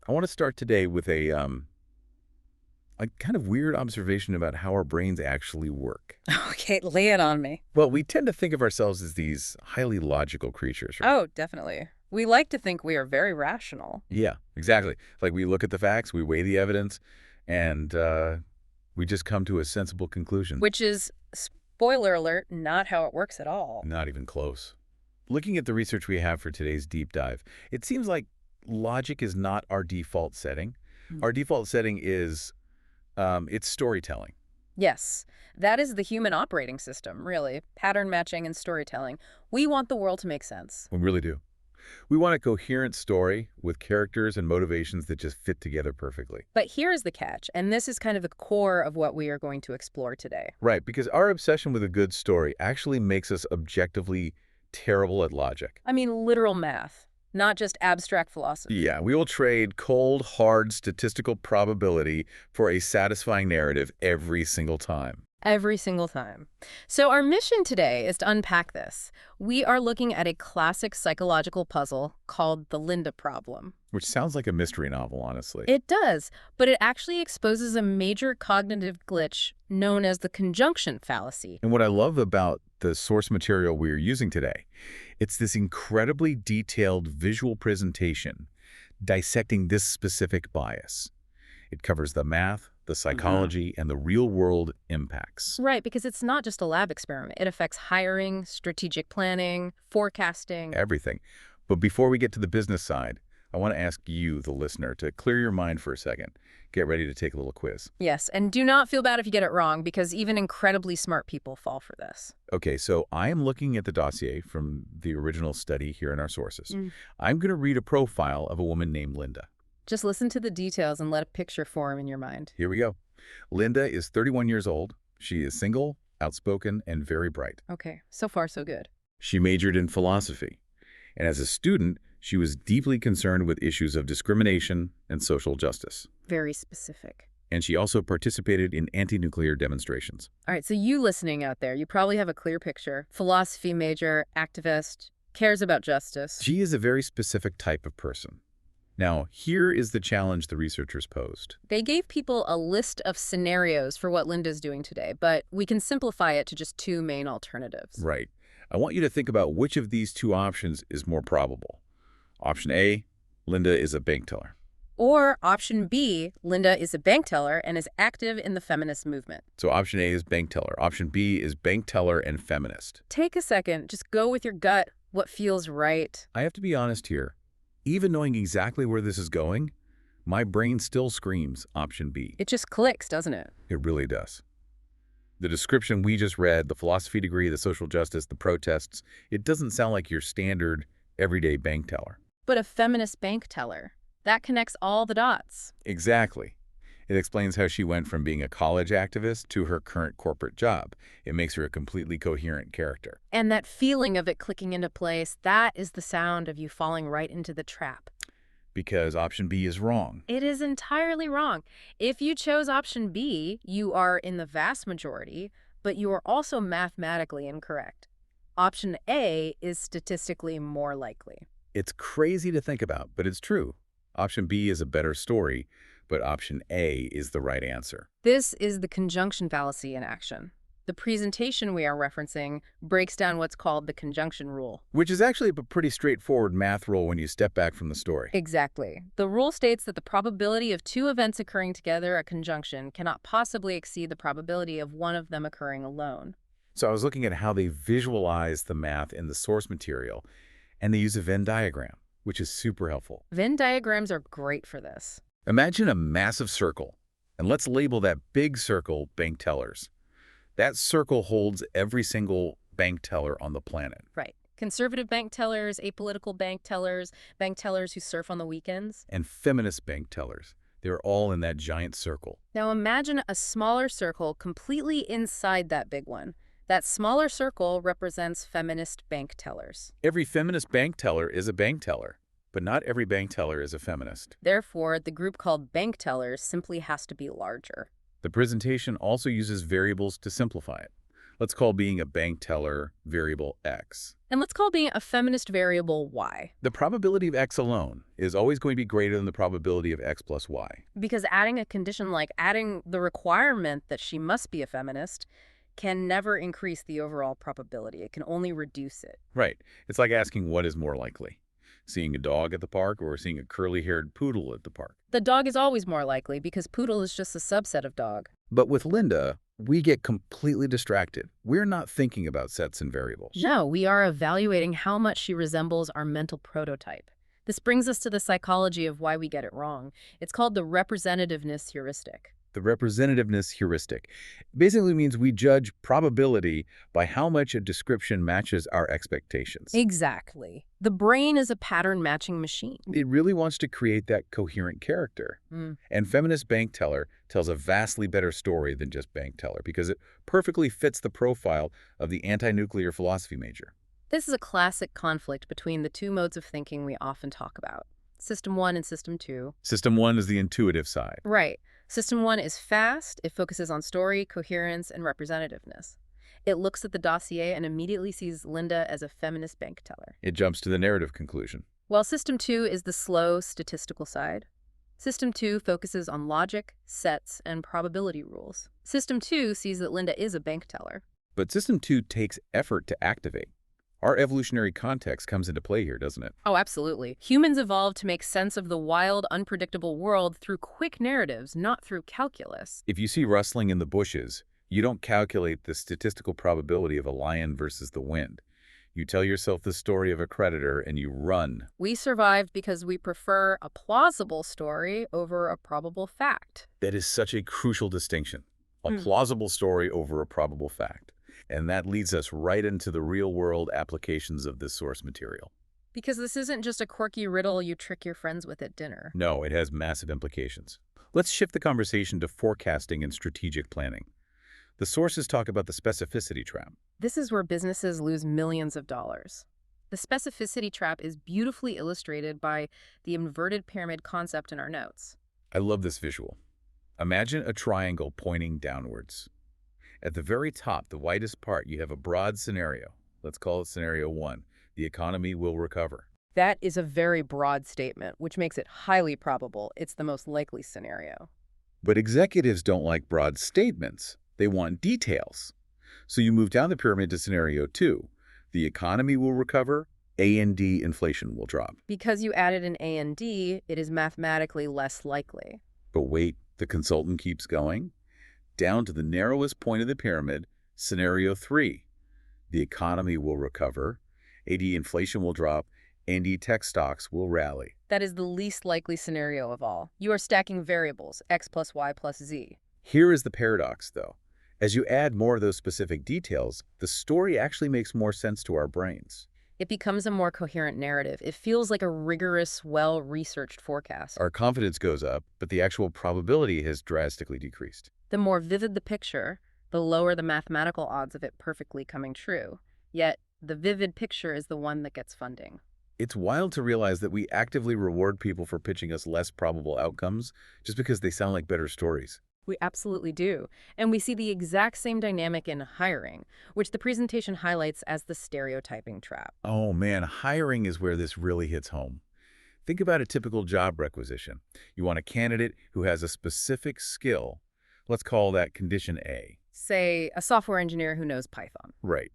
I want to start today with a kind of weird observation about how our brains actually work. Okay, lay it on me. Well, we tend to think of ourselves as these highly logical creatures, right? Oh, definitely. We like to think we are very rational. Yeah, exactly. Like we look at the facts, we weigh the evidence, and we just come to a sensible conclusion. Which is, spoiler alert, not how it works at all. Not even close. Looking at the research we have for today's deep dive, it seems like logic is not our default setting. Hmm. Our default setting is it's storytelling. Yes, that is the human operating system, really. Pattern matching and storytelling. We want the world to make sense. We really do. We want a coherent story with characters and motivations that just fit together perfectly. But here is the catch, and this is kind of the core of what we are going to explore today. Right, because our obsession with a good story actually makes us objectively terrible at logic. I mean, literal math, not just abstract philosophy. Yeah, we will trade cold, hard statistical probability for a satisfying narrative every single time. Every single time. So our mission today is to unpack this. We are looking at a classic psychological puzzle called the Linda problem. Which sounds like a mystery novel, honestly. It does, but it actually exposes a major cognitive glitch known as the conjunction fallacy. And what I love about the source material we're using today, it's this incredibly detailed visual presentation dissecting this specific bias. It covers the math, the psychology, and the real-world impacts. Right, because it's not just a lab experiment. It affects hiring, strategic planning, forecasting. Everything. But before we get to the business side, I want to ask you, the listener, to clear your mind for a second. Get ready to take a little quiz. Yes, and do not feel bad if you get it wrong, because even incredibly smart people fall for this. Okay, so I am looking at the dossier from the original study here in our sources. I'm going to read a profile of a woman named Linda. Just listen to the details and let a picture form in your mind. Here we go. Linda is 31 years old. She is single, outspoken, and very bright. Okay, so far so good. She majored in philosophy. And as a student, she was deeply concerned with issues of discrimination and social justice. Very specific. And she also participated in anti-nuclear demonstrations. All right, so you listening out there, you probably have a clear picture. Philosophy major, activist, cares about justice. She is a very specific type of person. Now, here is the challenge the researchers posed. They gave people a list of scenarios for what Linda's doing today, but we can simplify it to just two main alternatives. Right. I want you to think about which of these two options is more probable. Option A, Linda is a bank teller. Or option B, Linda is a bank teller and is active in the feminist movement. So option A is bank teller. Option B is bank teller and feminist. Take a second, just go with your gut, what feels right. I have to be honest here. Even knowing exactly where this is going, my brain still screams option B. It just clicks, doesn't it? It really does. The description we just read, the philosophy degree, the social justice, the protests, it doesn't sound like your standard, everyday bank teller. But a feminist bank teller, that connects all the dots. Exactly. It explains how she went from being a college activist to her current corporate job. It makes her a completely coherent character. And that feeling of it clicking into place, that is the sound of you falling right into the trap. Because option B is wrong. It is entirely wrong. If you chose option B, you are in the vast majority, but you are also mathematically incorrect. Option A is statistically more likely. It's crazy to think about, but it's true. Option B is a better story, but option A is the right answer. This is the conjunction fallacy in action. The presentation we are referencing breaks down what's called the conjunction rule. Which is actually a pretty straightforward math rule when you step back from the story. Exactly. The rule states that the probability of two events occurring together, a conjunction, cannot possibly exceed the probability of one of them occurring alone. So I was looking at how they visualize the math in the source material, and they use a Venn diagram, which is super helpful. Venn diagrams are great for this. Imagine a massive circle, and let's label that big circle bank tellers. That circle holds every single bank teller on the planet. Right. Conservative bank tellers, apolitical bank tellers who surf on the weekends. And feminist bank tellers. They're all in that giant circle. Now imagine a smaller circle completely inside that big one. That smaller circle represents feminist bank tellers. Every feminist bank teller is a bank teller, but not every bank teller is a feminist. Therefore, the group called bank tellers simply has to be larger. The presentation also uses variables to simplify it, Let's call being a bank teller variable X. And let's call being a feminist variable Y. The probability of X alone is always going to be greater than the probability of X plus Y. Because adding a condition like adding the requirement that she must be a feminist can never increase the overall probability. It can only reduce it. Right. It's like asking what is more likely, seeing a dog at the park or seeing a curly-haired poodle at the park. The dog is always more likely because poodle is just a subset of dog. But with Linda, we get completely distracted. We're not thinking about sets and variables. No, we are evaluating how much she resembles our mental prototype. This brings us to the psychology of why we get it wrong. It's called the representativeness heuristic. The representativeness heuristic basically means we judge probability by how much a description matches our expectations. Exactly. The brain is a pattern-matching machine. It really wants to create that coherent character. And feminist bank teller tells a vastly better story than just bank teller because it perfectly fits the profile of the anti-nuclear philosophy major. This is a classic conflict between the two modes of thinking we often talk about, System 1 and System 2. System 1 is the intuitive side. Right. System 1 is fast. It focuses on story, coherence, and representativeness. It looks at the dossier and immediately sees Linda as a feminist bank teller. It jumps to the narrative conclusion. While System 2 is the slow, statistical side. System 2 focuses on logic, sets, and probability rules. System 2 sees that Linda is a bank teller. But System 2 takes effort to activate. Our evolutionary context comes into play here, doesn't it? Oh, absolutely. Humans evolved to make sense of the wild, unpredictable world through quick narratives, not through calculus. If you see rustling in the bushes, you don't calculate the statistical probability of a lion versus the wind. You tell yourself the story of a predator and you run. We survived because we prefer a plausible story over a probable fact. That is such a crucial distinction. A plausible story over a probable fact. And that leads us right into the real-world applications of this source material. Because this isn't just a quirky riddle you trick your friends with at dinner. No, it has massive implications. Let's shift the conversation to forecasting and strategic planning. The sources talk about the specificity trap. This is where businesses lose millions of dollars. The specificity trap is beautifully illustrated by the inverted pyramid concept in our notes. I love this visual. Imagine a triangle pointing downwards. At the very top, the widest part, you have a broad scenario. Let's call it Scenario 1. The economy will recover. That is a very broad statement, which makes it highly probable it's the most likely scenario. But executives don't like broad statements. They want details. So you move down the pyramid to Scenario 2. The economy will recover, A&D inflation will drop. Because you added an A and D, it is mathematically less likely. But wait, the consultant keeps going. Down to the narrowest point of the pyramid, Scenario 3. The economy will recover, AD inflation will drop, A&D tech stocks will rally. That is the least likely scenario of all. You are stacking variables, X plus Y plus Z. Here is the paradox, though. As you add more of those specific details, the story actually makes more sense to our brains. It becomes a more coherent narrative. It feels like a rigorous, well-researched forecast. Our confidence goes up, but the actual probability has drastically decreased. The more vivid the picture, the lower the mathematical odds of it perfectly coming true. Yet, the vivid picture is the one that gets funding. It's wild to realize that we actively reward people for pitching us less probable outcomes just because they sound like better stories. We absolutely do. And we see the exact same dynamic in hiring, which the presentation highlights as the stereotyping trap. Oh man, hiring is where this really hits home. Think about a typical job requisition. You want a candidate who has a specific skill. Let's call that condition A. Say, a software engineer who knows Python. Right.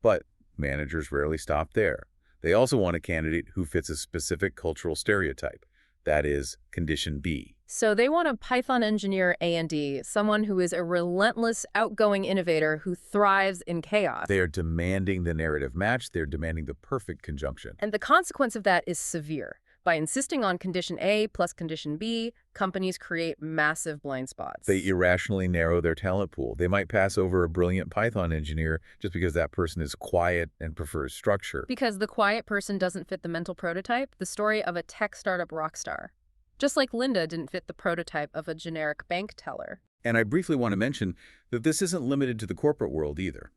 But managers rarely stop there. They also want a candidate who fits a specific cultural stereotype. That is condition B. So they want a Python engineer A&D, someone who is a relentless, outgoing innovator who thrives in chaos. They are demanding the narrative match. They're demanding the perfect conjunction. And the consequence of that is severe. By insisting on condition A plus condition B, companies create massive blind spots. They irrationally narrow their talent pool. They might pass over a brilliant Python engineer just because that person is quiet and prefers structure. Because the quiet person doesn't fit the mental prototype, the story of a tech startup rock star. Just like Linda didn't fit the prototype of a generic bank teller. And I briefly want to mention that this isn't limited to the corporate world either.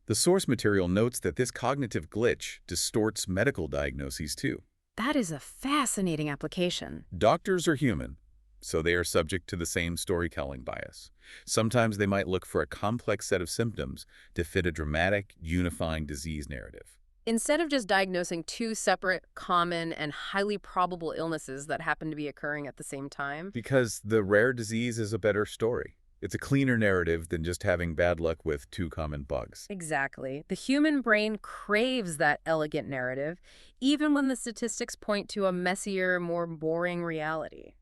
The source material notes that this cognitive glitch distorts medical diagnoses too. That is a fascinating application. Doctors are human. so they are subject to the same storytelling bias. Sometimes they might look for a complex set of symptoms to fit a dramatic, unifying disease narrative. Instead of just diagnosing two separate, common, and highly probable illnesses that happen to be occurring at the same time. Because the rare disease is a better story. It's a cleaner narrative than just having bad luck with two common bugs. Exactly. The human brain craves that elegant narrative, even when the statistics point to a messier, more boring reality.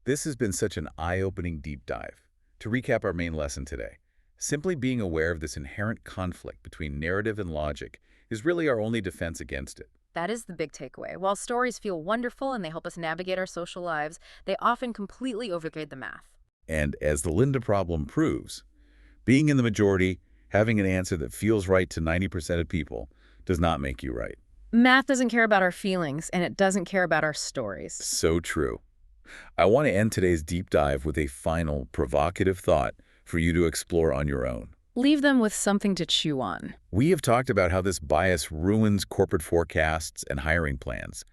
This has been such an eye-opening deep dive. To recap our main lesson today, simply being aware of this inherent conflict between narrative and logic is really our only defense against it. That is the big takeaway. While stories feel wonderful and they help us navigate our social lives, they often completely overgrade the math. And as the Linda problem proves, being in the majority, having an answer that feels right to 90% of people, does not make you right. Math doesn't care about our feelings, and it doesn't care about our stories. So true. I want to end today's deep dive with a final, provocative thought for you to explore on your own. Leave them with something to chew on. We have talked about how this bias ruins corporate forecasts and hiring plans,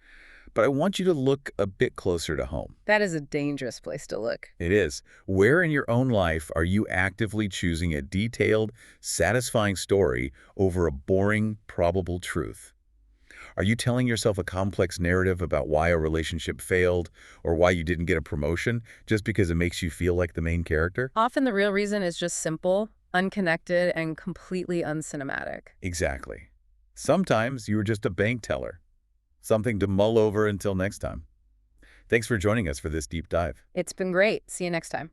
but I want you to look a bit closer to home. That is a dangerous place to look. It is. Where in your own life are you actively choosing a detailed, satisfying story over a boring, probable truth? Are you telling yourself a complex narrative about why a relationship failed or why you didn't get a promotion just because it makes you feel like the main character? Often the real reason is just simple, unconnected, and completely uncinematic. Exactly. Sometimes you're just a bank teller. Something to mull over until next time. Thanks for joining us for this deep dive. It's been great. See you next time.